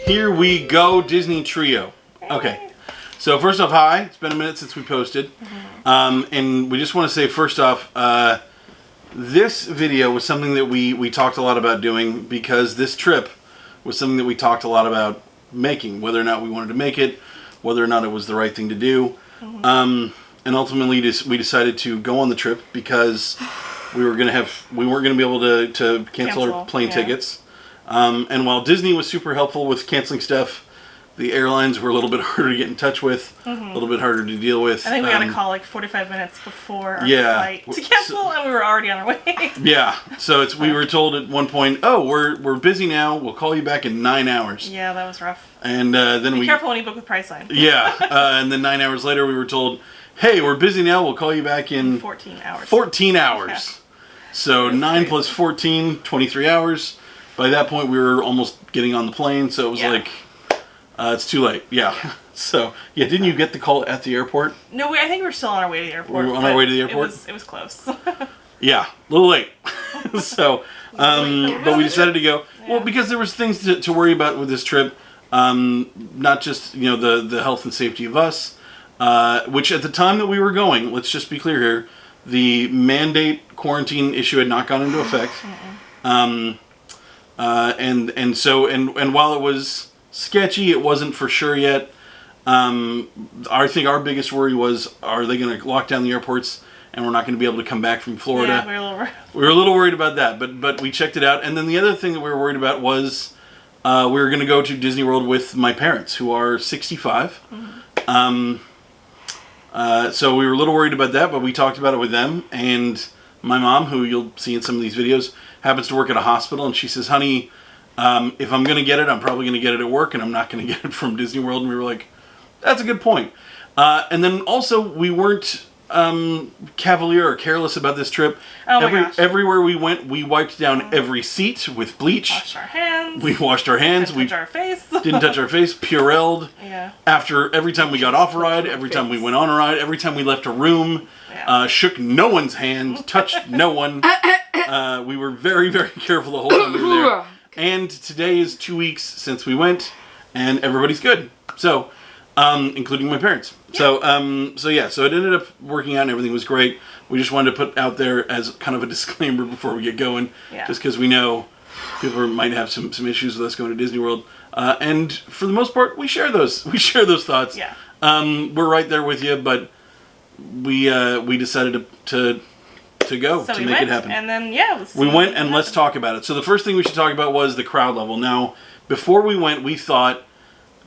Here we go, Disney Trio. Okay, so first off, hi. It's been a minute since we posted. And we just want to say, first off, this video was something that we talked a lot about doing because this trip was something that we talked a lot about making, whether or not we wanted to make it, whether or not it was the right thing to do. And ultimately, we decided to go on the trip because we weren't going to be able to cancel our plane tickets. And while Disney was super helpful with canceling stuff, the airlines were a little bit harder to get in touch with, a little bit harder to deal with. I think we got a call like 45 minutes before our flight to cancel, and we were already on our way. So we were told at one point, oh, we're busy now. We'll call you back in 9 hours. Yeah, that was rough. And then Be careful when you book with Priceline. And then 9 hours later, we were told, hey, we're busy now. We'll call you back in 14 hours. 14 hours. So 9 plus 14, 23 hours. By that point, we were almost getting on the plane, so it was like, it's too late. So, didn't you get the call at the airport? No, I think we were still on our way to the airport. We were on our way to the airport? It was close. A little late. So, but we decided to go. Well, because there was things to worry about with this trip. Not just, the health and safety of us, which at the time that we were going, let's just be clear here, the mandate quarantine issue had not gone into effect. And while it was sketchy, it wasn't for sure yet. I think our biggest worry was, are they going to lock down the airports and we're not going to be able to come back from Florida? Yeah, we were a little worried about that, but we checked it out. And then the other thing that we were worried about was we were going to go to Disney World with my parents, who are 65. So we were a little worried about that, but we talked about it with them. And my mom, who you'll see in some of these videos, happens to work at a hospital, and she says, honey, if I'm going to get it, I'm probably going to get it at work, and I'm not going to get it from Disney World. And we were like, that's a good point. And then also, we weren't cavalier or careless about this trip. Everywhere we went, we wiped down every seat with bleach. Washed our hands. We washed our hands. Didn't touch our face. Didn't touch our face. Purelled. After every time we got off a ride, every time we went on a ride, every time we left a room, shook no one's hand, touched no one. We were very, very careful the whole time we were there. And today is 2 weeks since we went, and everybody's good. So, including my parents. So it ended up working out and everything was great. We just wanted to put out there as kind of a disclaimer before we get going, just because we know people might have some issues with us going to Disney World. And for the most part, we share those thoughts. We're right there with you, but we decided to go to make it happen. And then we went, and let's talk about it. So the first thing we should talk about was the crowd level. Now, before we went, we thought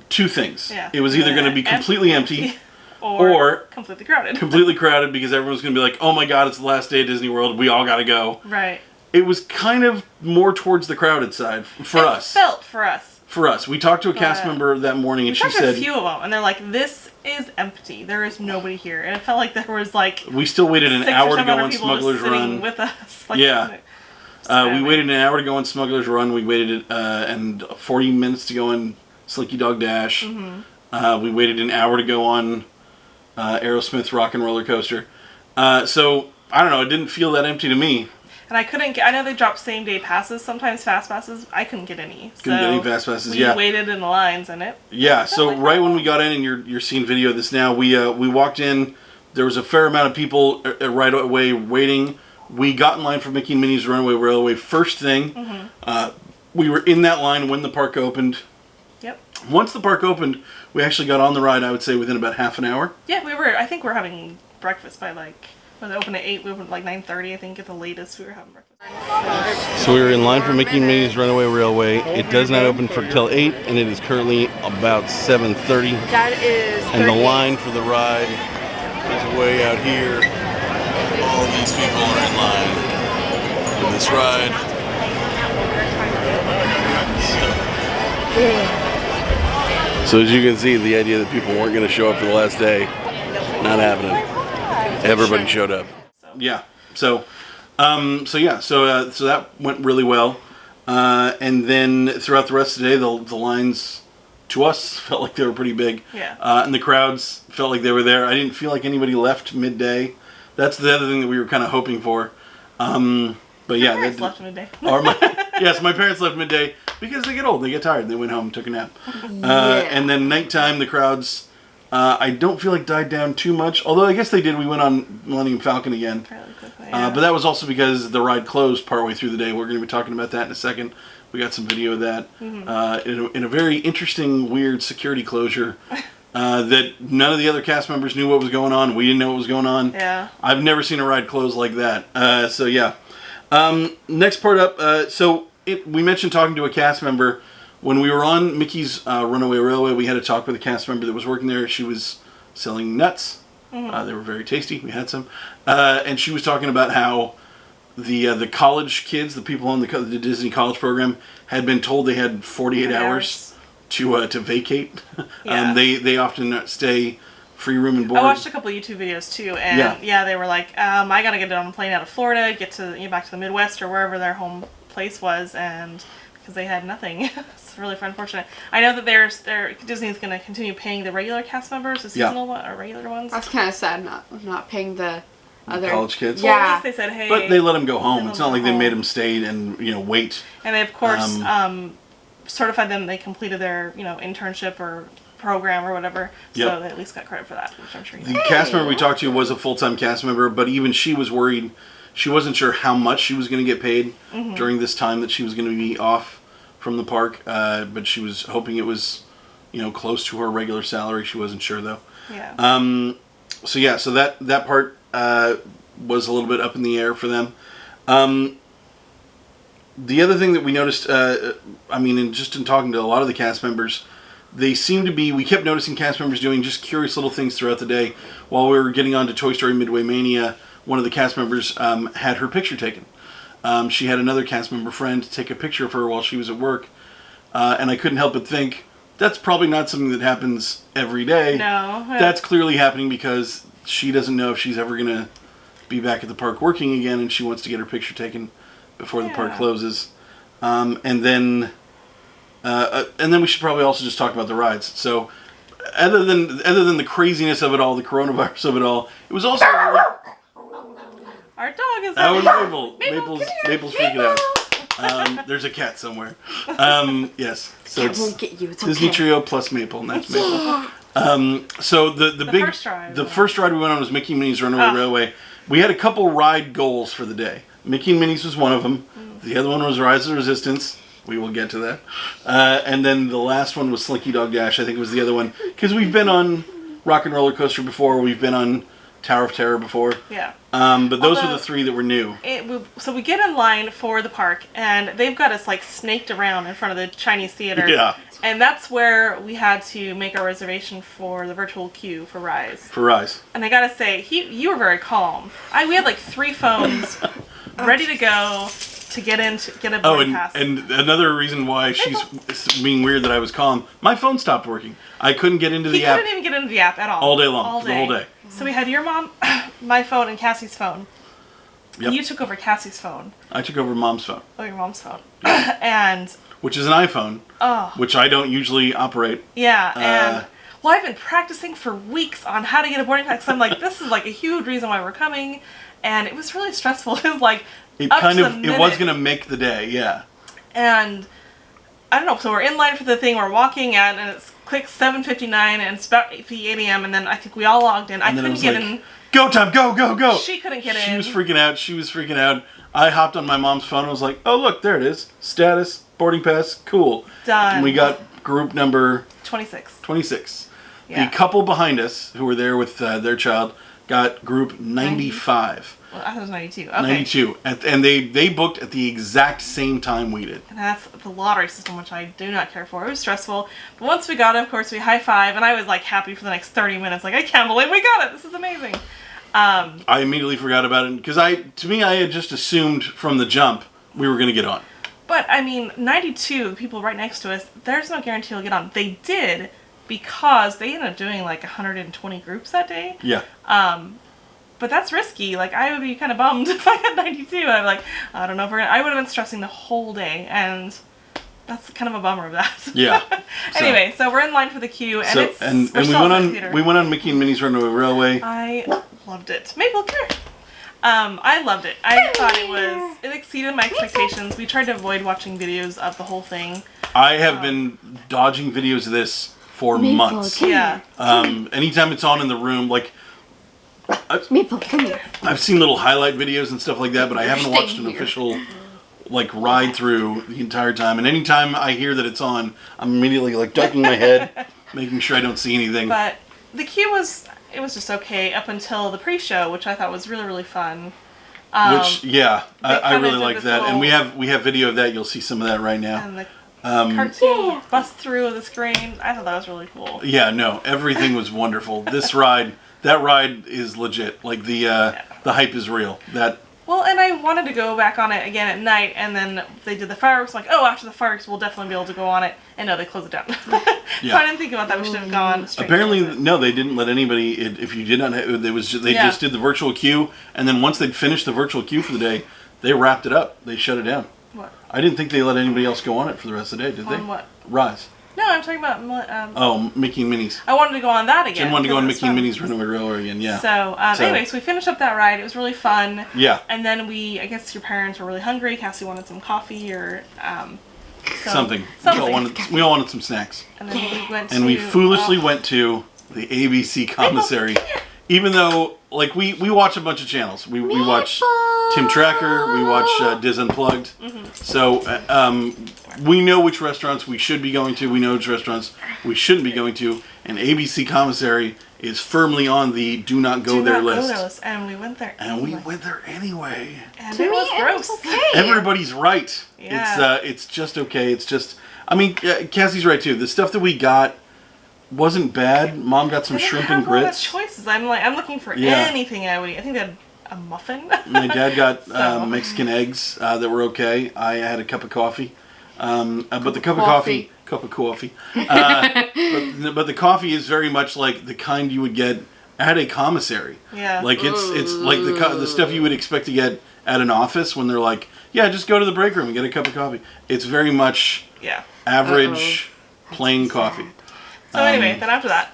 two things. It was either going to be completely empty or completely crowded. Completely crowded, because everyone's going to be like, oh my god, it's the last day of Disney World, we all got to go. Right. It was kind of more towards the crowded side for us. It felt for us. For us. We talked to a cast member that morning, and she said... We talked to a few of them, and they're like, this is empty. There is nobody here. And it felt like there was like... We still waited an hour to go on Smuggler's Run. With us. We waited an hour to go on Smuggler's Run. We waited and 40 minutes to go on Slinky Dog Dash. We waited an hour to go on Aerosmith Rock and Roller Coaster. So, I don't know, it didn't feel that empty to me. And I couldn't get... I know they drop same-day passes, sometimes fast passes. I couldn't get any. Couldn't get any fast passes, we waited in the lines, and it... so like right when we got in, and you're seeing video of this now, we walked in, there was a fair amount of people right away waiting. We got in line for Mickey and Minnie's Runaway Railway first thing. We were in that line when the park opened. Once the park opened, we actually got on the ride, I would say, within about half an hour. We were... I think we're having breakfast by like... When they opened at 8, we opened like 9:30, I think, at the latest we were having breakfast. So we were in line for Mickey and Minnie's Runaway Railway. It does not open till 8, and it is currently about 7:30. That is... And the line for the ride is way out here. All these people are in line for this ride. So as you can see, the idea that people weren't going to show up for the last day, not happening. Everybody showed up. So that went really well. And then throughout the rest of the day, the lines to us felt like they were pretty big. And the crowds felt like they were there. I didn't feel like anybody left midday. That's the other thing that we were kind of hoping for. But my parents left midday. Yes, my parents left midday. Because they get old, they get tired, they went home and took a nap. And then nighttime, the crowds, I don't feel like died down too much. Although I guess they did. We went on Millennium Falcon again. Fairly quickly, yeah. But that was also because the ride closed partway through the day. We're going to be talking about that in a second. We got some video of that. In a very interesting, weird security closure. That none of the other cast members knew what was going on. We didn't know what was going on. Yeah. I've never seen a ride close like that. So yeah. Next part up. We mentioned talking to a cast member. When we were on Mickey's Runaway Railway, we had a talk with a cast member that was working there. She was selling nuts. They were very tasty. We had some. And she was talking about how the college kids, the people on the Disney college program, had been told they had 48 hours to vacate. Yeah. They often stay free room and board. I watched a couple of YouTube videos too, and they were like, I gotta get on a plane out of Florida, get to back to the Midwest or wherever their home place was, and because they had nothing. It's really unfortunate. I know that Disney's going to continue paying the regular cast members, the seasonal or regular ones. That's kind of sad, not paying the other college kids. Well, at least they said, hey, but they let them go home. It's not like they made them stay and wait. And they of course certified them they completed their internship or program or whatever. So they at least got credit for that, which I'm sure. The cast member we talked to was a full-time cast member, but even she was worried. She wasn't sure how much she was going to get paid during this time that she was going to be off from the park, but she was hoping it was, close to her regular salary. She wasn't sure though. Yeah. So that part was a little bit up in the air for them. The other thing that we noticed, in talking to a lot of the cast members, they seem to be. We kept noticing cast members doing just curious little things throughout the day. While we were getting on to Toy Story Midway Mania, one of the cast members had her picture taken. She had another cast member friend take a picture of her while she was at work. And I couldn't help but think, that's probably not something that happens every day. No. That's clearly happening because she doesn't know if she's ever going to be back at the park working again, and she wants to get her picture taken before the park closes. And then we should probably also just talk about the rides. So other than the craziness of it all, the coronavirus of it all, it was also really... Our dog is... That was Maple. Maple's freaking out. There's a cat somewhere. Yes. So cat won't get you. It's Disney okay. Trio plus Maple, and that's Maple. So the first ride we went on was Mickey and Minnie's Runaway Railway. We had a couple ride goals for the day. Mickey and Minnie's was one of them. The other one was Rise of the Resistance. We will get to that. And then the last one was Slinky Dog Dash. I think it was the other one. Because we've been on Rock and Roller Coaster before. We've been on Tower of Terror before. Yeah. But those were the three that were new. So we get in line for the park, and they've got us snaked around in front of the Chinese theater. Yeah. And that's where we had to make our reservation for the virtual queue for Rise. And I gotta say, you were very calm. We had 3 phones ready to go to get a boarding pass. And another reason why she's being weird that I was calm, my phone stopped working. I couldn't get into the app. He couldn't even get into the app at all. All day long. The whole day. So we had your mom, my phone, and Cassie's phone. Yep. You took over Cassie's phone. I took over Mom's phone. Oh, your mom's phone. And... which is an iPhone. Oh. Which I don't usually operate. Yeah, and... well, I've been practicing for weeks on how to get a boarding pass. I'm like, this is a huge reason why we're coming. And it was really stressful. It was it was going to make the day, yeah. And... I don't know, so we're in line for the thing, we're walking out, and it's click 7:59, and it's about 8 a.m., and then I think we all logged in. I couldn't get in. Go time, go, go, go! She couldn't get in. She was freaking out. I hopped on my mom's phone and was like, oh, look, there it is. Status, boarding pass, cool. Done. And we got group number... 26. Yeah. The couple behind us, who were there with their child, got group 95. Well, I thought it was 92. Okay. 92. And they booked at the exact same time we did. And that's the lottery system, which I do not care for. It was stressful. But once we got it, of course, we high-five, and I was happy for the next 30 minutes. I can't believe we got it. This is amazing. I immediately forgot about it, because I had just assumed from the jump we were going to get on. But, 92, the people right next to us, there's no guarantee you'll get on. They did, because they ended up doing 120 groups that day. Yeah. But that's risky. I would be kind of bummed if I had 92. I'm I don't know if I would have been stressing the whole day, and that's kind of a bummer of that. Yeah. Anyway, so we're in line for the queue, and we went on Mickey and Minnie's Runaway Railway. I loved it. Maple, come here. I loved it. I thought it exceeded my expectations. We tried to avoid watching videos of the whole thing. I have been dodging videos of this for months. Yeah. Anytime it's on in the room, like Maple, come here. I've seen little highlight videos and stuff like that, but I haven't You're watched an staying here. official like ride through the entire time. And anytime I hear that it's on, I'm immediately like ducking my head, making sure I don't see anything. But the queue was just okay up until the pre-show, which I thought was really, really fun. I really did like this that, and little- we have video of that. You'll see some of that right now. And the cartoon bust through the screen. I thought that was really cool. Yeah, no, everything was wonderful. That ride is legit. Like the hype is real. Well, and I wanted to go back on it again at night, and then they did the fireworks. Like, oh, after the fireworks, we'll definitely be able to go on it. And no, they closed it down. So I didn't think about that. We should have gone straight. Apparently, towards it. no, they didn't let anybody. If you did not, they just did the virtual queue, and then once they'd finished the virtual queue for the day, they wrapped it up. They shut it down. What? I didn't think they let anybody else go on it for the rest of the day, did they? On what? Rise. No, I'm talking about. Mickey and Minnie's. I wanted to go on that again. Jen wanted to go on because Mickey and it was Minnie's Runaway Railroad again, yeah. So, anyway, so we finished up that ride. It was really fun. Yeah. And then I guess your parents were really hungry. Cassie wanted some coffee or Something. Something. We all wanted some snacks. And then we went to... And we foolishly went to the ABC commissary. Even though, like, we watch a bunch of channels. We watch Tim Tracker. We watch Diz Unplugged. Mm-hmm. So, we know which restaurants we should be going to. We know which restaurants we shouldn't be going to. And ABC commissary is firmly on the do not go there list. And we went there And we went there anyway. And To it me, was gross. it was okay. Everybody's right. Yeah. It's just okay. It's just, I mean, Cassie's right too. The stuff that we got wasn't bad. Mom got some They didn't shrimp have and a lot of grits. choices. I'm looking for Yeah. anything I would eat. I think they had a muffin. My dad got So. Mexican eggs that were okay. I had a cup of coffee. But the cup of coffee. But the coffee is very much like the kind you would get at a commissary. Yeah. Like it's like the stuff you would expect to get at an office when they're like, yeah, just go to the break room and get a cup of coffee. It's very much average plain coffee. So anyway, then after that,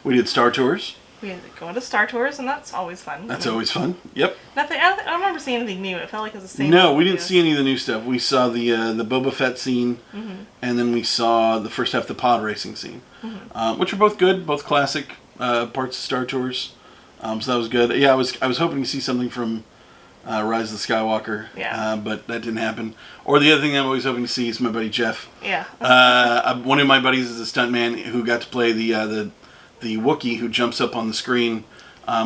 we did Star Tours. We had to go into Star Tours, and that's always fun. That's always fun. Yep. Nothing. I don't remember seeing anything new. It felt like it was the same. No, we didn't see any of the new stuff. We saw the Boba Fett scene, and then we saw the first half of the pod racing scene, which are both good, both classic parts of Star Tours. So that was good. Yeah, I was hoping to see something from Rise of the Skywalker. Yeah. But that didn't happen. Or the other thing I'm always hoping to see is my buddy Jeff. Yeah. One of my buddies is a stuntman who got to play the Wookiee who jumps up on the screen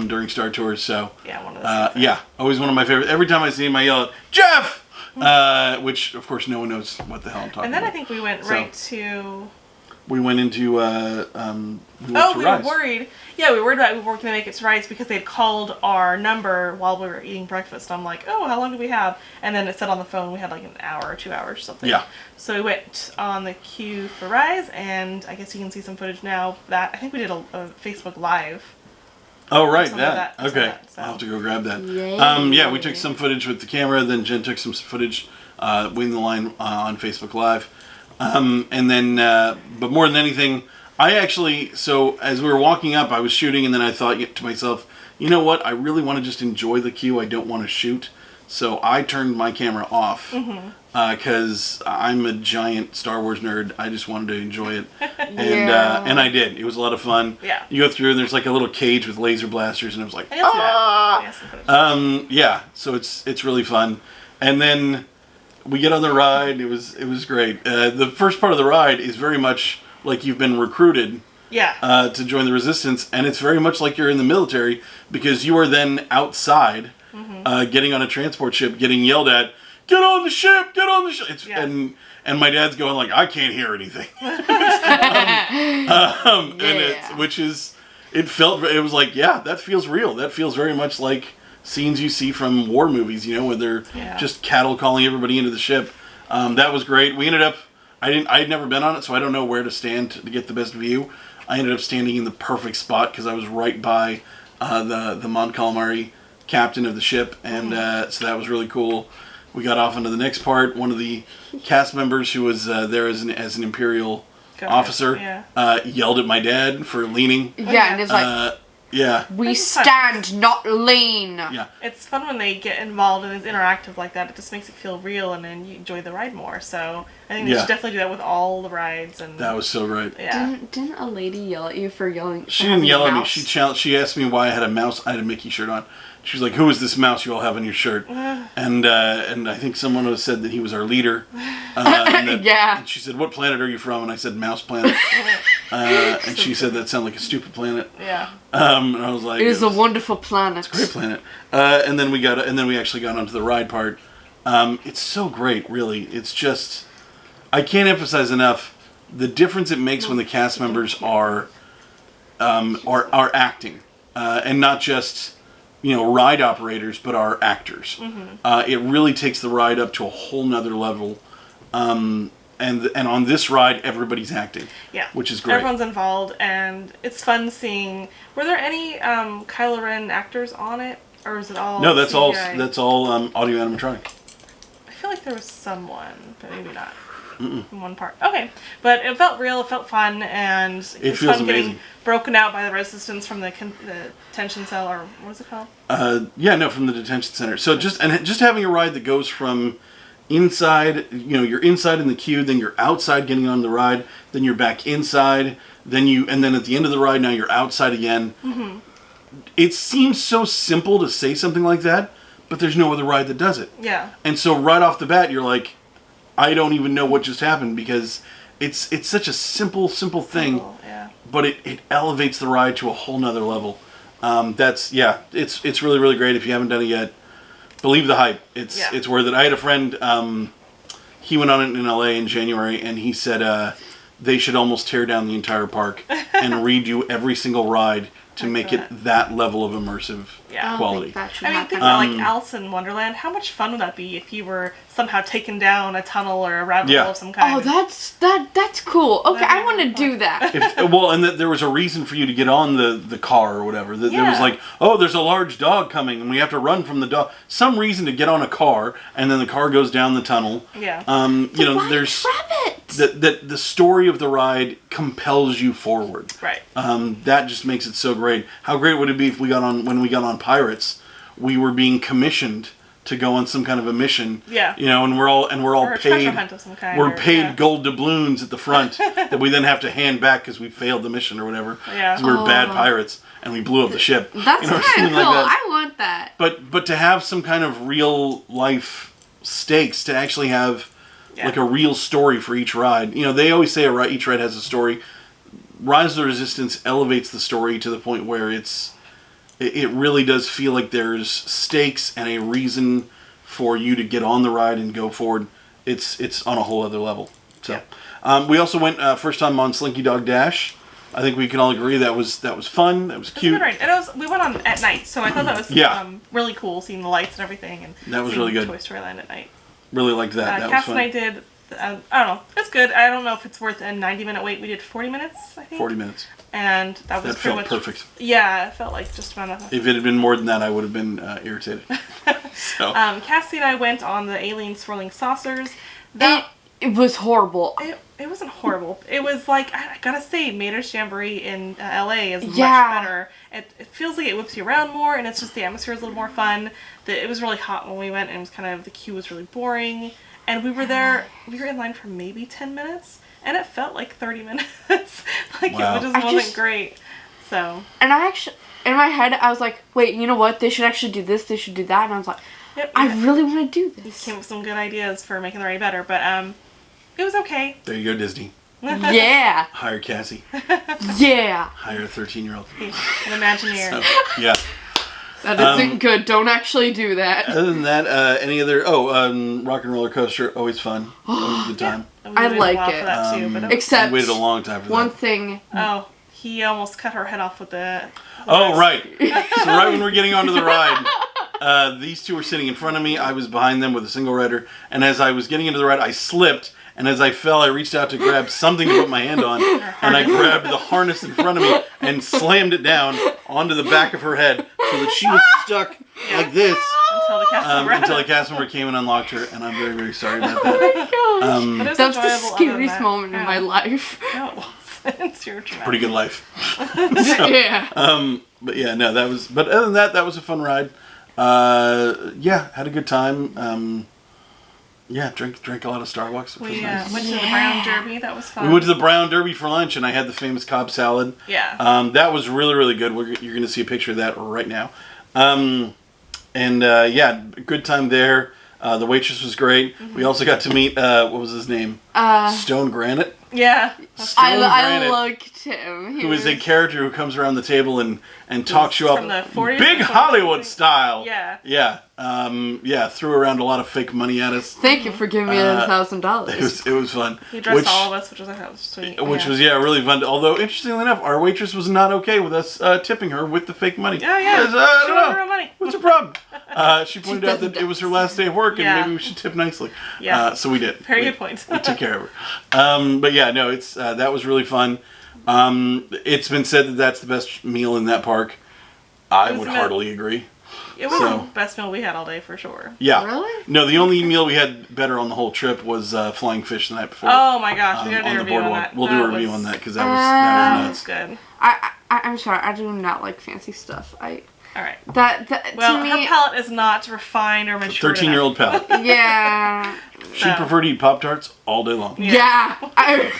during Star Tours. So yeah, one of those. Always one of my favorites. Every time I see him, I yell out, Jeff! Which, of course, no one knows what the hell I'm talking about. And then I think we went right to... We went into... we were worried. Yeah, we were worried about we weren't going to make it to Rise because they'd called our number while we were eating breakfast. I'm like, oh, how long do we have? And then it said on the phone we had like an hour or 2 hours or something. Yeah. So we went on the queue for Rise, and I guess you can see some footage now. That I think we did a Facebook Live. Oh, right, Some of that. that, Okay. so. I'll have to go grab that. Yay. We took some footage with the camera, then Jen took some footage waiting the line on Facebook Live. And then, but more than anything, so as we were walking up, I was shooting, and then I thought to myself, you know what, I really want to just enjoy the queue, I don't want to shoot. So I turned my camera off, because I'm a giant Star Wars nerd. I just wanted to enjoy it. And I did. It was a lot of fun. Yeah. You go through, and there's like a little cage with laser blasters, and I was like, I didn't see that. I got some footage. yeah, so it's really fun. And then we get on the ride. It was great. The first part of the ride is very much like you've been recruited to join the Resistance, and it's very much like you're in the military because you are then outside getting on a transport ship, getting yelled at, get on the ship, get on the ship. And my dad's going like, I can't hear anything. It was like, yeah, that feels real. That feels very much like scenes you see from war movies, where they're just cattle calling everybody into the ship. That was great. We ended up, I had never been on it, so I don't know where to stand to get the best view. I ended up standing in the perfect spot because I was right by the Mon Calamari captain of the ship, and so that was really cool. We got off into the next part. One of the cast members who was there as an Imperial officer yelled at my dad for leaning. Yeah, and it's like... Yeah. We This is fun. stand, not lean. Yeah. It's fun when they get involved and it's interactive like that. It just makes it feel real, and then you enjoy the ride more. So I think they Yeah. should definitely do that with all the rides. And That was so great. yeah. Didn't a lady yell at you for yelling? She for didn't having yell a at me. mouse? She asked me why I had a mouse. I had a Mickey shirt on. She was like, "Who is this mouse you all have on your shirt?" And I think someone had said that he was our leader. Yeah. And she said, "What planet are you from?" And I said, "Mouse Planet." And she said that sounded like a stupid planet. Yeah. And I was like, It is a wonderful planet. great planet. And then we actually got onto the ride part. It's so great, really. It's just, I can't emphasize enough the difference it makes when the cast members are acting, and not just ride operators, but are actors. It really takes the ride up to a whole nother level. And on this ride, everybody's acting. Yeah. Which is great. Everyone's involved, and it's fun seeing. Were there any Kylo Ren actors on it, or is it all? No, that's CGI? all audio animatronic. I feel like there was someone, but maybe not. In one part. Okay. But it felt real, it felt fun, and It was feels fun amazing. getting broken out by the resistance from the detention cell, or what is it called? From the detention center. So just having a ride that goes from inside, you're inside in the queue, then you're outside getting on the ride, then you're back inside, and then at the end of the ride, now you're outside again. Mm-hmm. It seems so simple to say something like that, but there's no other ride that does it. Yeah. And so right off the bat, you're like, I don't even know what just happened, because it's such a simple thing, Yeah. but it elevates the ride to a whole nother level. It's really, really great. If you haven't done it yet, believe the hype. It's worth it. I had a friend, he went on it in LA in January, and he said they should almost tear down the entire park and redo every single ride to make it that level of immersive quality. I mean, think about like Alice in Wonderland. How much fun would that be if you were somehow taken down a tunnel or a rabbit hole of some kind? Oh, that's cool. Okay, I want to do that. And there was a reason for you to get on the car or whatever. There was like, oh, there's a large dog coming, and we have to run from the dog. Some reason to get on a car, and then the car goes down the tunnel. Yeah. There's rabbits. The story of the ride compels you forward. Right. That just makes it so great. How great would it be if when we got on Pirates, we were being commissioned to go on some kind of a mission. Yeah. And we're all or a paid. treasure hunt of some kind. We're paid gold doubloons at the front that we then have to hand back because we failed the mission or whatever. Yeah. Because we were bad pirates and we blew up the ship. That's kind of something cool. like that. I want that. But to have some kind of real life stakes, to actually have like a real story for each ride. They always say each ride has a story. Rise of the Resistance elevates the story to the point where it really does feel like there's stakes and a reason for you to get on the ride and go forward. It's on a whole other level. So we also went first time on Slinky Dog Dash. I think we can all agree that was fun. That was cute. It was good ride. And we went on at night, so I thought that was really cool, seeing the lights and everything, and that was seeing really good. Toy Story Land at night. Really liked that. That was Cass fun. and I did. I don't know. It's good. I don't know if it's worth a 90-minute wait. We did 40 minutes, I think. 40 minutes. And that was pretty felt much perfect. Yeah, it felt like just about enough. If it had been more than that, I would have been irritated. So. Cassie and I went on the alien swirling saucers. It was horrible. It wasn't horrible. It was like, I gotta say, Mater's Jamboree in LA is much better. It feels like it whips you around more, and it's just the atmosphere is a little more fun. It was really hot when we went, and it was kind of, the queue was really boring. And we were in line for maybe 10 minutes, and it felt like 30 minutes. It just wasn't great. So. And I actually, in my head, I was like, wait, you know what? They should actually do this, they should do that. And I was like, I really want to do this. You came up with some good ideas for making the ride better, but it was okay. There you go, Disney. Yeah. Hire Cassie. Yeah. Hire a 13-year-old. An Imagineer. So, yeah. That isn't good. Don't actually do that. Other than that, any other... Rock and Roller Coaster, always fun. Always a good time. I like it. For that too, but Except... we waited a long time for one that. thing... Oh, he almost cut her head off with the... Oh, right. So right when we're getting onto the ride, these two were sitting in front of me. I was behind them with a single rider. And as I was getting into the ride, I slipped. And as I fell, I reached out to grab something to put my hand on. And I grabbed the harness in front of me and slammed it down onto the back of her head so that she was stuck like this until the cast member came and unlocked her. And I'm very, very sorry about that. Oh my gosh. That was the scariest moment in my life. No, it wasn't. It's your pretty good life. Yeah. But yeah, no, that was. But other than that, that was a fun ride. Yeah, had a good time. Yeah, drank a lot of Starbucks. We nice. Went to the Brown Derby. That was fun. We went to the Brown Derby for lunch, and I had the famous Cobb salad. Yeah. That was really, really good. You're going to see a picture of that right now. Yeah, good time there. The waitress was great. Mm-hmm. We also got to meet, what was his name? Stone Granite. Yeah. I liked him. Who is a character who comes around the table and talks you up. From the 40s big Hollywood style. Yeah. Yeah. Yeah, threw around a lot of fake money at us. Thank you for giving me $1,000. It was fun. He dressed all of us, which was like, that was sweet. Which was, really fun. Although, interestingly enough, our waitress was not okay with us tipping her with the fake money. Oh, yeah. I don't know. Real money. What's the problem? She pointed out that it was her last day of work and maybe we should tip nicely. Yeah. So we did. Very good point. We took care of her. But yeah, no, it's that was really fun. It's been said that that's the best meal in that park. I would heartily agree. It was the best meal we had all day for sure. Yeah. Really? No, the only meal we had better on the whole trip was flying fish the night before. Oh my gosh, we got to do a review on that. We'll do a review on that because that was nuts. That was good. I'm sorry, I do not like fancy stuff. All right. That well, to me, her palate is not refined or mature. 13-year-old palate. Yeah. She'd prefer to eat Pop-Tarts all day long. Yeah.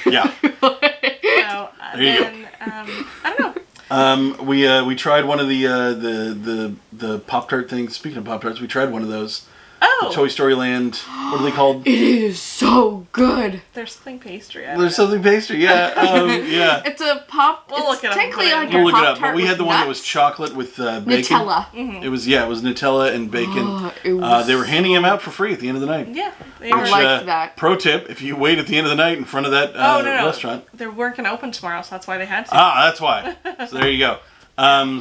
Yeah. So, there you go. I don't know. We tried one of the Pop-Tart things. Speaking of Pop-Tarts, we tried one of those. Oh. The Toy Story Land. What are they called? It is so good. There's something pastry. There's something pastry. Yeah. Yeah. It's a pop. We'll look it up. Technically like we'll a look it up. Pop-Tart But we had the one nuts. that was chocolate with bacon. Nutella. Mm-hmm. It was Nutella and bacon. Oh, they were handing them out for free at the end of the night. Yeah. I liked that. Pro tip: if you wait at the end of the night in front of that restaurant, they weren't going to open tomorrow, so that's why they had to. That's why. So there you go.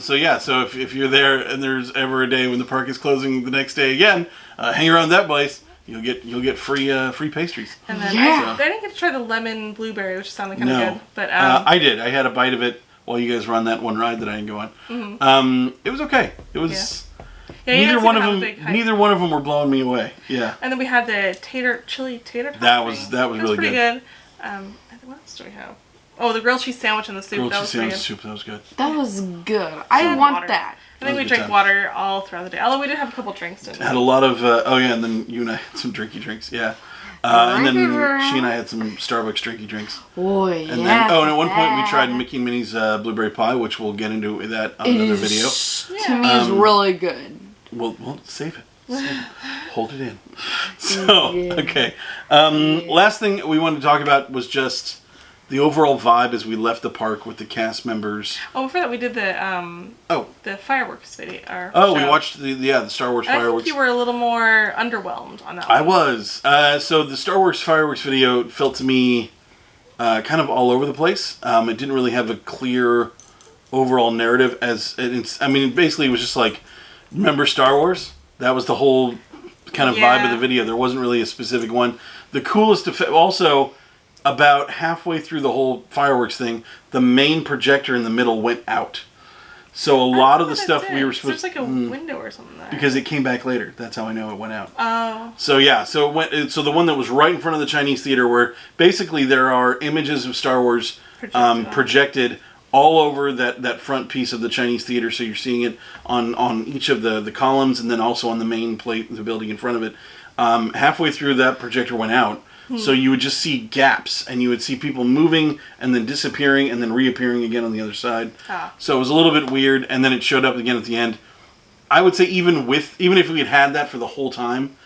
So if you're there and there's ever a day when the park is closing the next day again, hang around that place. You'll get free pastries. And then I didn't get to try the lemon blueberry, which sounded kind of good. But I did. I had a bite of it while you guys were on that one ride that I didn't go on. Mm-hmm. It was okay. It was. Yeah, neither one of them were blowing me away. Yeah. And then we had the chili tater tot. That was really pretty good. What else do we have? Oh, the grilled cheese sandwich and the soup. That was good. That was good. I want that. I think we drank water all throughout the day. Although we did have a couple drinks. Had a lot of and then you and I had some drinky drinks. Yeah. And then she and I had some Starbucks drinky drinks. Oh, yeah. And then, and at one point we tried Mickey and Minnie's blueberry pie, which we'll get into that on another video. To me, is really good. We'll save it. Hold it in. So, okay. Last thing we wanted to talk about was just the overall vibe as we left the park with the cast members. Oh, before that we did the fireworks video. We watched the Star Wars fireworks. I think you were a little more underwhelmed on that one. I was. So the Star Wars fireworks video felt to me kind of all over the place. It didn't really have a clear overall narrative. Basically it was just like, remember Star Wars? That was the whole kind of vibe of the video. There wasn't really a specific one. The coolest effect, also, about halfway through the whole fireworks thing, the main projector in the middle went out. So a lot of the stuff we were supposed to... There's like a window or something there. Because it came back later. That's how I know it went out. Oh. So yeah, so the one that was right in front of the Chinese theater, where basically there are images of Star Wars projected all over that front piece of the Chinese theater, so you're seeing it on each of the columns, and then also on the main plate of the building in front of it. Halfway through, that projector went out, so you would just see gaps, and you would see people moving, and then disappearing, and then reappearing again on the other side. So it was a little bit weird, and then it showed up again at the end. I would say even if we had that for the whole time,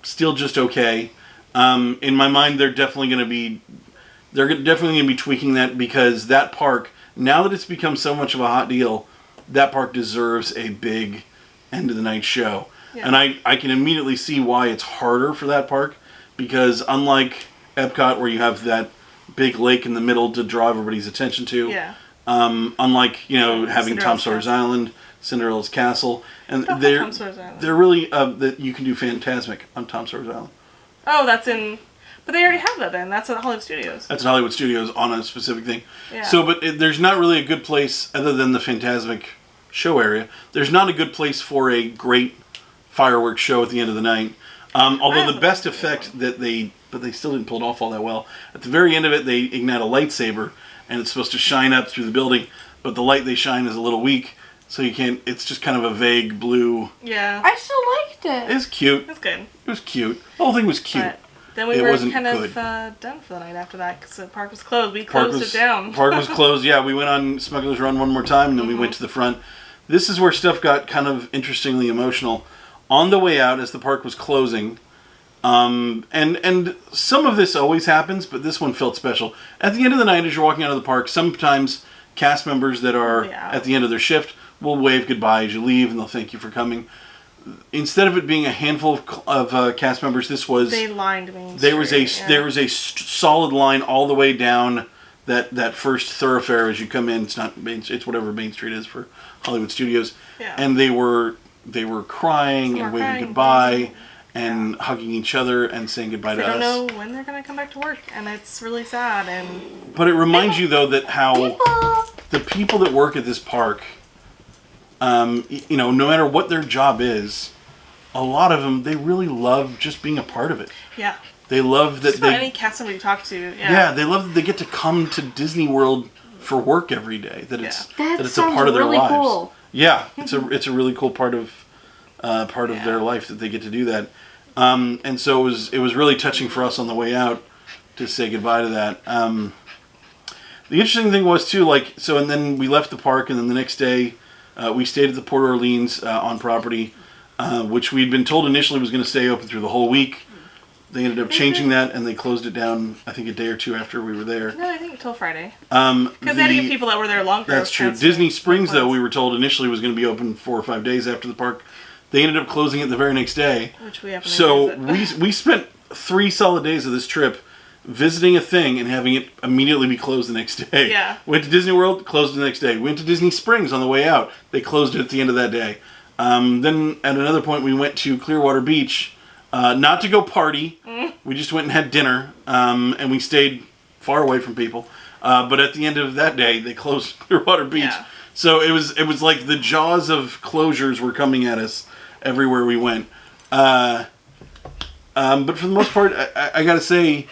still just okay. In my mind, they're definitely going to be tweaking that, because that park, now that it's become so much of a hot deal, that park deserves a big end of the night show. Yeah. And I can immediately see why it's harder for that park, because unlike Epcot, where you have that big lake in the middle to draw everybody's attention to, unlike having Tom Sawyer's Island, Cinderella's Castle, and they're really that you can do Fantasmic on Tom Sawyer's Island. Oh, that's in. But they already have that then. That's at Hollywood Studios. That's at Hollywood Studios on a specific thing. Yeah. So, but there's not really a good place, other than the Fantasmic show area, there's not a good place for a great fireworks show at the end of the night. Although the best effect but they still didn't pull it off all that well. At the very end of it, they ignite a lightsaber, and it's supposed to shine up through the building, but the light they shine is a little weak, so you can't. It's just kind of a vague blue. Yeah. I still liked it. It's cute. It's good. It was cute. The whole thing was cute. But then we were kind of done for the night after that because the park was closed. We closed it down. Park was closed. Yeah, we went on Smuggler's Run one more time, and then we went to the front. This is where stuff got kind of interestingly emotional. On the way out, as the park was closing, and some of this always happens, but this one felt special. At the end of the night, as you're walking out of the park, sometimes cast members that are at the end of their shift will wave goodbye as you leave, and they'll thank you for coming. Instead of it being a handful of cast members, this was they lined Main Street. There was a solid line all the way down that first thoroughfare as you come in. It's not Main, it's whatever Main Street is for Hollywood Studios. Yeah. And they were crying and waving goodbye and hugging each other and saying goodbye to us. They don't know when they're gonna come back to work, and it's really sad. But it reminds you though that how the people that work at this park. No matter what their job is, a lot of them, they really love just being a part of it. Yeah. They love that just any cast member you talk to. Yeah, they love that they get to come to Disney World for work every day. That it's a part of their lives. Cool. Yeah, it's a really cool part of their life that they get to do that. And so it was really touching for us on the way out to say goodbye to that. The interesting thing was too, and then we left the park, and then the next day. We stayed at the Port Orleans on property, which we'd been told initially was going to stay open through the whole week. They ended up changing that, and they closed it down, I think, a day or two after we were there. No, I think until Friday. Because they had to give people that were there longer. That's true. Disney Springs, though, we were told initially was going to be open 4 or 5 days after the park. They ended up closing it the very next day. Which we haven't. So we spent 3 solid days of this trip visiting a thing and having it immediately be closed the next day. Yeah. Went to Disney World, closed the next day. Went to Disney Springs on the way out. They closed it at the end of that day. Then at another point we went to Clearwater Beach, not to go party. We just went and had dinner, and we stayed far away from people. But at the end of that day, they closed Clearwater Beach. Yeah. So it was like the jaws of closures were coming at us everywhere we went. But for the most part, I gotta say,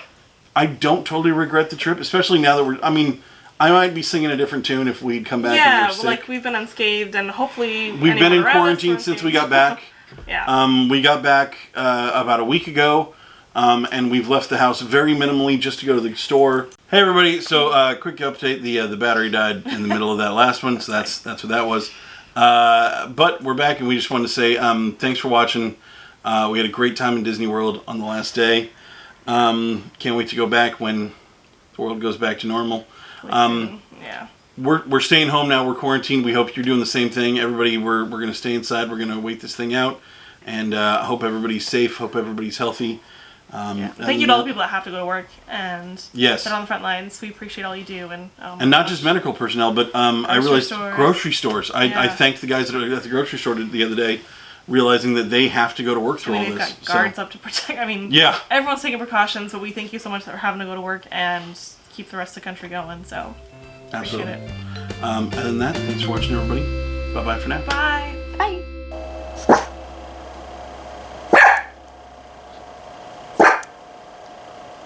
I don't totally regret the trip, especially now that I might be singing a different tune if we'd come back and we're sick. Like we've been unscathed, and hopefully we've been in quarantine since we got back. Yeah. We got back about a week ago, and we've left the house very minimally just to go to the store. Hey everybody! So quick update: the battery died in the middle of that last one, so that's what that was. But we're back, and we just wanted to say thanks for watching. We had a great time in Disney World on the last day. Can't wait to go back when the world goes back to normal. Yeah. We're staying home now. We're quarantined. We hope you're doing the same thing. Everybody, we're going to stay inside. We're going to wait this thing out, and hope everybody's safe. Hope everybody's healthy. Thank you to all the people that have to go to work and sit on the front lines. We appreciate all you do, and not just medical personnel, but I realized grocery stores. I thanked the guys that are at the grocery store the other day. Realizing that they have to go to work through all this. They've got guards up to protect. Everyone's taking precautions, but we thank you so much for having to go to work and keep the rest of the country going. So, appreciate it. Other than that, thanks for watching, everybody. Bye-bye for now. Bye. Bye.